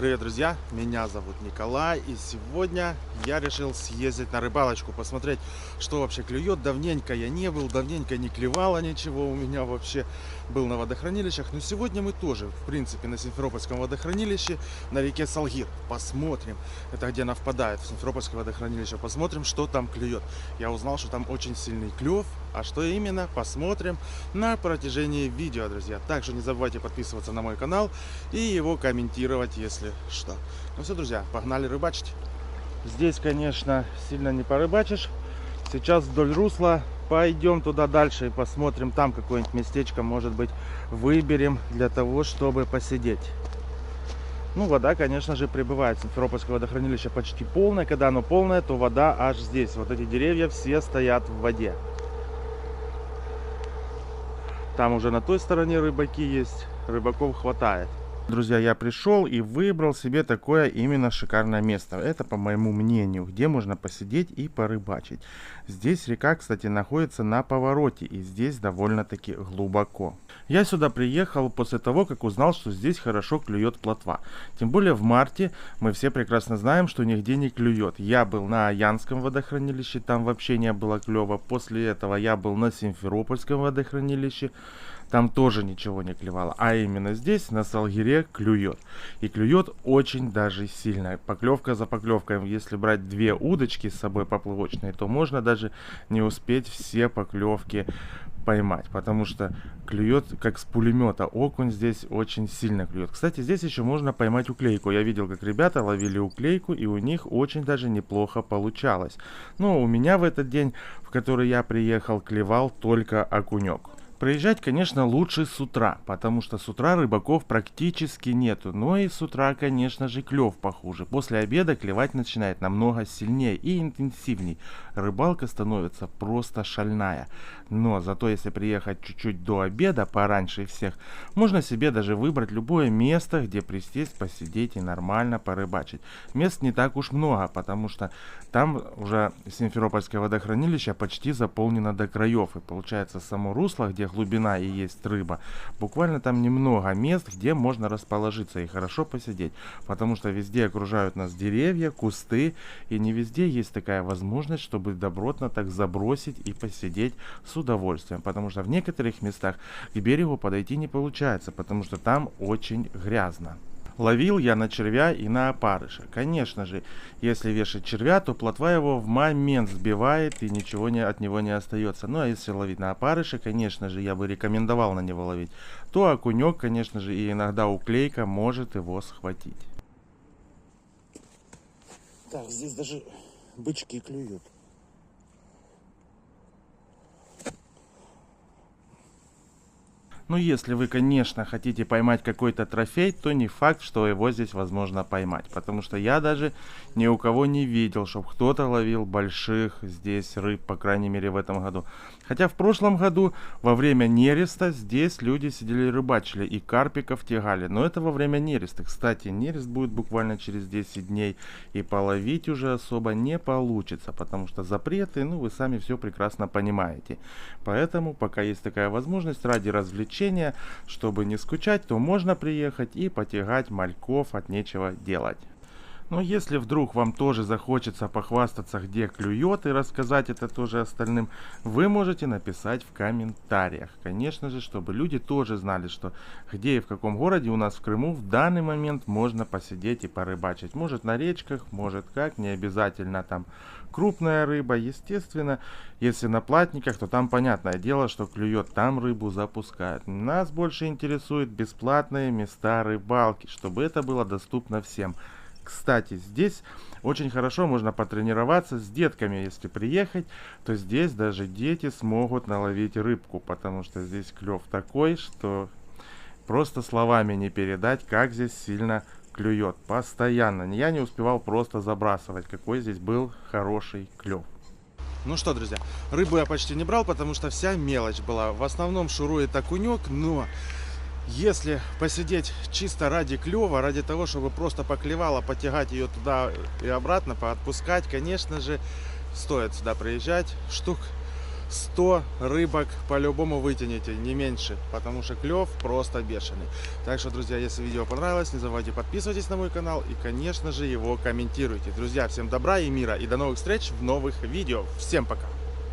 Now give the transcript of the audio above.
Привет, друзья! Меня зовут Николай, и сегодня я решил съездить на рыбалочку, посмотреть, что вообще клюет. Давненько я не был, давненько не клевало ничего у меня вообще. Был на водохранилищах, но сегодня мы тоже, в принципе, на Симферопольском водохранилище, на реке Салгир. Посмотрим, это где она впадает в Симферопольское водохранилище, посмотрим, что там клюет. Я узнал, что там очень сильный клев, а что именно, посмотрим на протяжении видео, друзья. Также не забывайте подписываться на мой канал и его комментировать, если что. Ну все, друзья, погнали рыбачить. Здесь, конечно, сильно не порыбачишь. Сейчас вдоль русла пойдем туда дальше и посмотрим, там какое-нибудь местечко, может быть, выберем для того, чтобы посидеть. Ну, вода, конечно же, прибывает. Симферопольское водохранилище почти полное. Когда оно полное, то вода аж здесь. Вот эти деревья все стоят в воде. Там уже на той стороне рыбаки есть. Рыбаков хватает. Друзья, я пришел и выбрал себе такое именно шикарное место. Это, по моему мнению, где можно посидеть и порыбачить. Здесь река, кстати, находится на повороте, и здесь довольно-таки глубоко. Я сюда приехал после того, как узнал, что здесь хорошо клюет плотва. Тем более в марте мы все прекрасно знаем, что нигде не клюет. Я был на Янском водохранилище, там вообще не было клёва. После этого я был на Симферопольском водохранилище. Там тоже ничего не клевало. А именно здесь, на Салгире, клюет. И клюет очень даже сильно. Поклевка за поклевкой. Если брать две удочки с собой поплавочные, то можно даже не успеть все поклевки поймать. Потому что клюет как с пулемета. Окунь здесь очень сильно клюет. Кстати, здесь еще можно поймать уклейку. Я видел, как ребята ловили уклейку, и у них очень даже неплохо получалось. Но у меня в этот день, в который я приехал, клевал только окунек. Приезжать, конечно, лучше с утра, потому что с утра рыбаков практически нету. Но и с утра, конечно же, клев похуже. После обеда клевать начинает намного сильнее и интенсивней. Рыбалка становится просто шальная. Но зато если приехать чуть-чуть до обеда, пораньше всех, можно себе даже выбрать любое место, где присесть, посидеть и нормально порыбачить. Мест не так уж много, потому что там уже Симферопольское водохранилище почти заполнено до краев. И получается, само русло, где глубина и есть рыба, буквально там немного мест, где можно расположиться и хорошо посидеть, потому что везде окружают нас деревья, кусты, и не везде есть такая возможность, чтобы добротно так забросить и посидеть с удовольствием, потому что в некоторых местах к берегу подойти не получается, потому что там очень грязно. Ловил я на червя и на опарыша. Конечно же, если вешать червя, то плотва его в момент сбивает и ничего от него не остается. Ну а если ловить на опарыша, конечно же, я бы рекомендовал на него ловить, то окунек, конечно же, и иногда уклейка может его схватить. Так, здесь даже бычки клюют. Ну, если вы, конечно, хотите поймать какой-то трофей, то не факт, что его здесь возможно поймать. Потому что я даже ни у кого не видел, чтобы кто-то ловил больших здесь рыб, по крайней мере, в этом году. Хотя в прошлом году во время нереста здесь люди сидели рыбачили и карпиков тягали. Но это во время нереста. Кстати, нерест будет буквально через 10 дней. И половить уже особо не получится, потому что запреты, ну, вы сами все прекрасно понимаете. Поэтому, пока есть такая возможность, ради развлечения, чтобы не скучать, то можно приехать и потягать мальков, от нечего делать. Но если вдруг вам тоже захочется похвастаться, где клюет, и рассказать это тоже остальным, вы можете написать в комментариях. Конечно же, чтобы люди тоже знали, что где и в каком городе у нас в Крыму в данный момент можно посидеть и порыбачить. Может на речках, может как, не обязательно там крупная рыба. Естественно, если на платниках, то там понятное дело, что клюет, там рыбу запускают. Нас больше интересуют бесплатные места рыбалки, чтобы это было доступно всем. Кстати, здесь очень хорошо можно потренироваться с детками. Если приехать, то здесь даже дети смогут наловить рыбку, потому что здесь клев такой, что просто словами не передать, как здесь сильно клюет. Постоянно. Я не успевал просто забрасывать, какой здесь был хороший клев. Ну что, друзья, рыбу я почти не брал, потому что вся мелочь была. В основном шурует окунек, но если посидеть чисто ради клёва, ради того, чтобы просто поклевало, потягать ее туда и обратно, поотпускать, конечно же, стоит сюда приезжать. Штук 100 рыбок по-любому вытянете, не меньше, потому что клев просто бешеный. Так что, друзья, если видео понравилось, не забывайте подписывайтесь на мой канал и, конечно же, его комментируйте. Друзья, всем добра и мира и до новых встреч в новых видео. Всем пока!